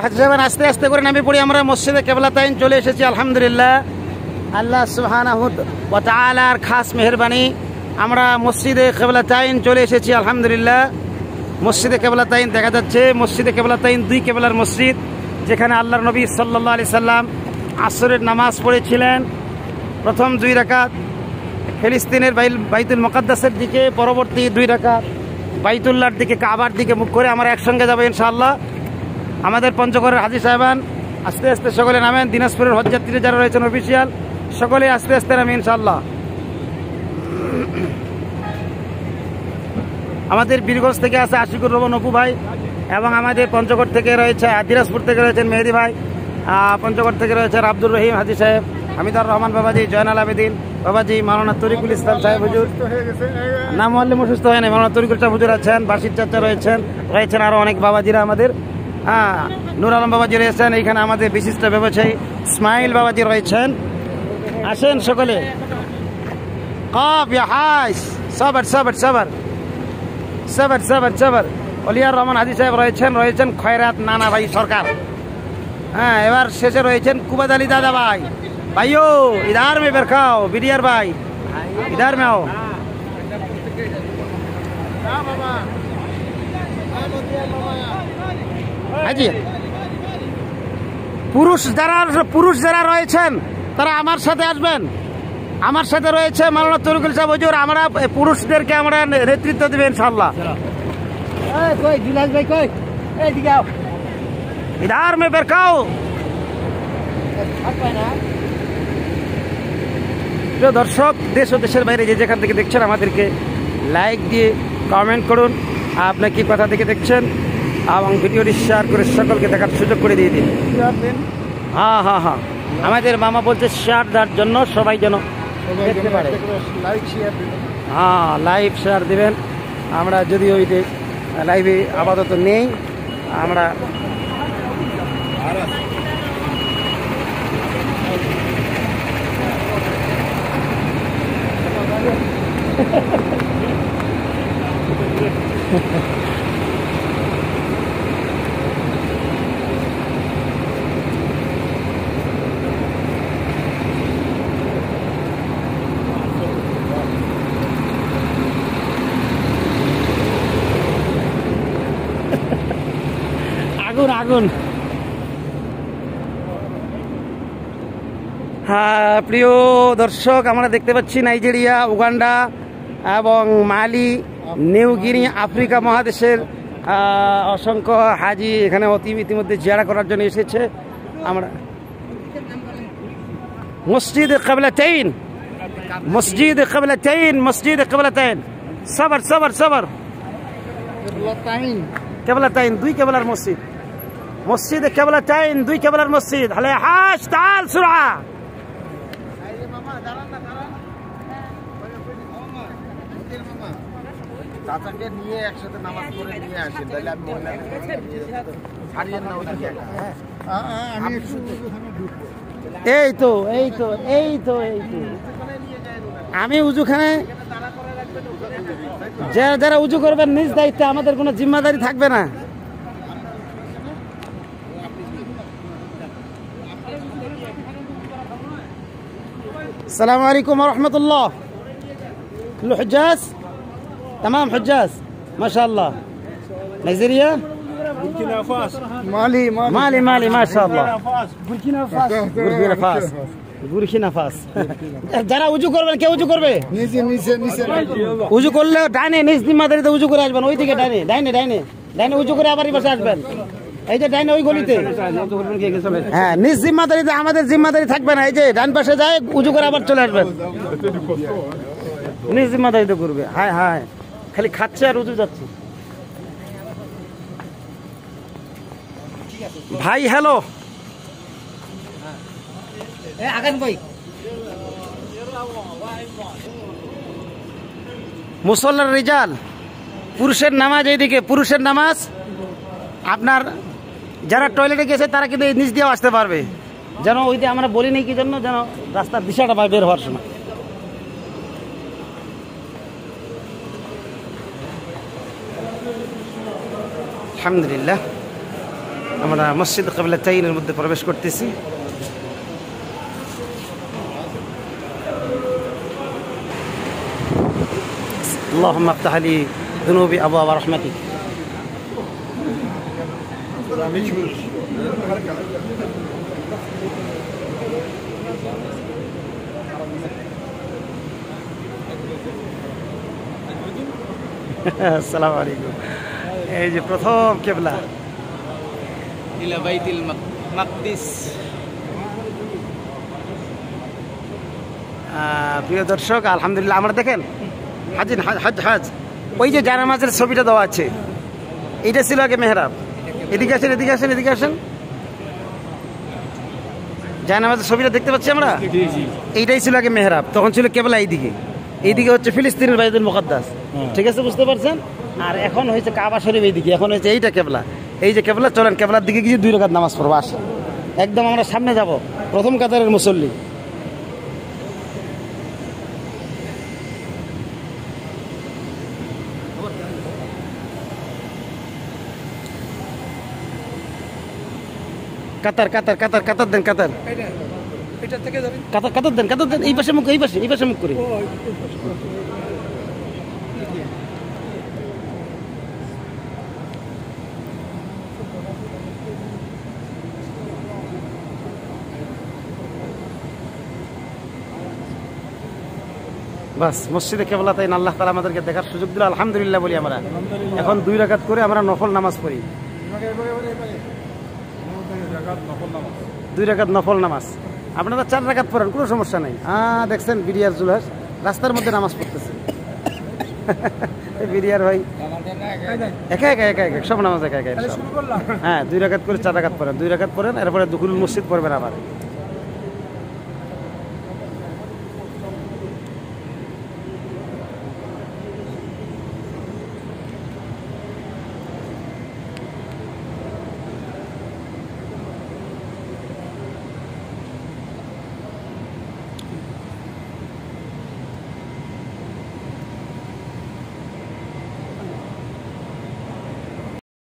হাজী সাহেব আস্তে আস্তে করে নামে পড়ি আমরা মসজিদে কিবলাতাইন চলে এসেছি আলহামদুলিল্লাহ। আল্লাহ সুবহানাহু ওয়া তাআলার খাস মেহেরবানি আমরা মসজিদে কিবলাতাইন চলে এসেছি আলহামদুলিল্লাহ। মসজিদে কিবলাতাইন দেখা যাচ্ছে, মসজিদে কিবলাতাইন দুই কিবলার মসজিদ, যেখানে আল্লাহর নবী সাল্লাল্লাহু আলাইহি সাল্লাম আসরের নামাজ পড়েছিলেন প্রথম 2 রাকাত ফিলিস্তিনের বাইতুল মুকাদ্দাসের দিকে, পরবর্তী 2 রাকাত বাইতুল্লাহর দিকে কাবার দিকে মুখ করে আমরা একসঙ্গে যাবো ইনশাআল্লাহ। আমাদের পঞ্চগড়ের হাজী সাহেবান আস্তে আস্তে সকলে নামেন। দিনাজপুরের হজযাত্রী যারা রয়েছেন অফিসিয়াল সকলে আস্তে আস্তে নামেন ইনশাআল্লাহ। আমাদের বীরগঞ্জ থেকে আছে আশিকুর রহমান অপু ভাই, এবং আমাদের পঞ্চগড় থেকে রয়েছে, দিনাজপুর থেকে রয়েছেন মেহেদি ভাই, পঞ্চগড় থেকে রয়েছেন আব্দুর রহিম হাজী সাহেব, হামিদুর রহমান বাবাজি, জয়নাল আবেদিন বাবাজি, মাওলানা তরিকুল ইসলাম সাহেব হুজুর, নাম আল্লাহ সুস্থ হয় না, মাওলানা তরিকুল সাহেব হুজুর আছেন, বাসির চাচা রয়েছেন আরো অনেক বাবাজিরা আমাদের, নূর আলম বাবাজি রয়েছেন, এইখানে আমাদের বিশিষ্ট ব্যবসায়ী ইসমাইল বাবাজি রয়েছেন। আসেন সকলে। কফ ইয়া হাইস, সবর সবর সবর সবর সবর সবর। অলিয়ার রহমান হাজী সাহেব রয়েছেন খয়রাত নানা ভাই সরকার। এবার শেষে রয়েছেন কুবাদ আলী দাদা ভাই। ভাইও ইধার মে বের খাও, বিডিয়ার ভাই ইধার মে আও। হাজি পুরুষ যারা রয়েছেন তারা আমার সাথে আসবেন। আমার সাথে রয়েছে মাওলানা তরিকুল সাহেব হুজুর। আমরা পুরুষদেরকে আমরা নেতৃত্ব দেবেন ইনশাআল্লাহ। ইধার মে বের খাও। প্রিয় দর্শক, দেশ ও দেশের বাইরে যে যেখান থেকে দেখছেন আমাদেরকে লাইক দিয়ে কমেন্ট করুন আপনি কি কথা থেকে দেখছেন, এবং ভিডিওটি শেয়ার করে সকলকে দেখার সুযোগ করে দিয়ে দিন। হ্যাঁ আমাদের মামা বলছে শেয়ার দেওয়ার জন্য, সবাই যেন দেখতে পারে। লাইভ শেয়ার দিবেন। আমরা যদি ওই লাইভে আপাতত নেই, আমরা আগুন। হ্যাঁ প্রিয় দর্শক, আমরা দেখতে পাচ্ছি নাইজেরিয়া, উগান্ডা এবং মালি, নিউ গিনি, আফ্রিকা মহাদেশের অসংখ্য হাজি এখানে ইতিমধ্যে জিয়ারা করার জন্য এসেছে। আমরা মসজিদে কিবলাতাইন সবর সবর সবর কিবলাতাইন দুই কিবলার মসজিদ, মসজিদে কিবলাতাইন দুই কিবলার মসজিদ। হলে হাস তাল সুরা। চাচাকে নিয়ে একসাথে নামাজ পড়ে নিয়ে আসেন, তাহলে আমি ছাড়িয়েন না ওদিকে। এই তো আমি উজুখানে যারা উজু করবেন নিজ দায়িত্বে, আমাদের কোনো জিম্মাদারি থাকবে না। আসসালামু আলাইকুম ওয়া রাহমাতুল্লাহ। الحجاز تمام حجاز ما شاء الله. نيجيريا বুরকিনা ফাসো, মালি ما شاء الله. বুরকিনা ফাস। যারা উজু করবেন, কে উজু করবে? নিচে উজু করলে ডাইনে নিজ জিম্মাদারিতে উজু করে আসবেন। ওই দিকে ডাইনে উজু করে আবার বসে আসবেন। এই যে ডাইনে ওই গলিতে, হ্যাঁ নিজ জিম্মাদারিতে, আমাদের জিম্মাদারি থাকবে না। এই যে ডান পাশে যায় উজু করে আবার চলে আসবেন। নিজ জিম্মাদারিতে করবে। হায় খালি খাচ্ছে আর উজু যাচ্ছে। ভাই হ্যালো, মুসল্লার রিজাল, পুরুষের নামাজ এইদিকে, পুরুষের নামাজ। আপনার যারা টয়লেটে গেছে তারা কিন্তু এই নিচ দিয়েও আসতে পারবে, যেন ওই দিয়ে আমরা বলি নেই কি জন্য, যেন রাস্তার দিশাটা পায় বের হওয়ার সময়। আলহামদুলিল্লাহ। আমরা মসজিদ কিবলাতাইনের মধ্যে প্রবেশ করতেছি। اللهم افتح لي ذنوبي ابواب رحمتك. আসসালামু আলাইকুম। এই যে প্রথম কিবলা ইলা বাইতুল মাকদিস। প্রিয় দর্শক, আলহামদুলিল্লাহ আমরা দেখেন হাজ ওই যে জানামাজের ছবিটা দেওয়া আছে, এটা ছিল আগে মেহরাব। এদিকে আসেন, এদিকে আসেন, এদিকে আসেন। জানামাজের ছবিটা দেখতে পাচ্ছি আমরা, এইটাই ছিল আগে মেহরাব। তখন ছিল কেবলা এইদিকে, এইদিকে হচ্ছে ফিলিস্তিনের বাইতুল মুকাদ্দাস। ঠিক আছে, বুঝতে পারছেন? আর এখন হয়েছে কাবা শরীফ এইদিকে, এখন হয়েছে এইটা কেবলা। এই যে কেবলা, চলেন কেবলার দিকে গিয়ে 2 রাকাত নামাজ পড়বো। আসেন, একদম আমরা সামনে যাব, প্রথম কাতারের মুসল্লি। কাতার কাতার কাতার কাতার দেন, কাতার কাতার কাতার দেন, কাতার দেন। এই পাশে মুখ, এই পাশে, এই পাশে মুখ করে। বাস, মসজিদে কেবলাতাইন আল্লাহ তাআলা আমাদেরকে দেখার সুযোগ দিল, আলহামদুলিল্লাহ বলি আমরা। এখন 2 রাকাত করে আমরা নফল নামাজ পড়ি। 2 রাকাত নফল নামাজ। আপনারা 4 রাকাত পড়েন, কোনো সমস্যা নাই। দেখছেন বিরিয়ার জুলহাস রাস্তার মধ্যে নামাজ পড়তেছে। বিরিয়ার ভাই একা একা একা একা সব নামাজ একা একা। হ্যাঁ, 2 রাকাত করে 4 রাকাত পড়েন, 2 রাকাত পড়েন, এরপরে দুখুল মসজিদ পড়বেন আবার।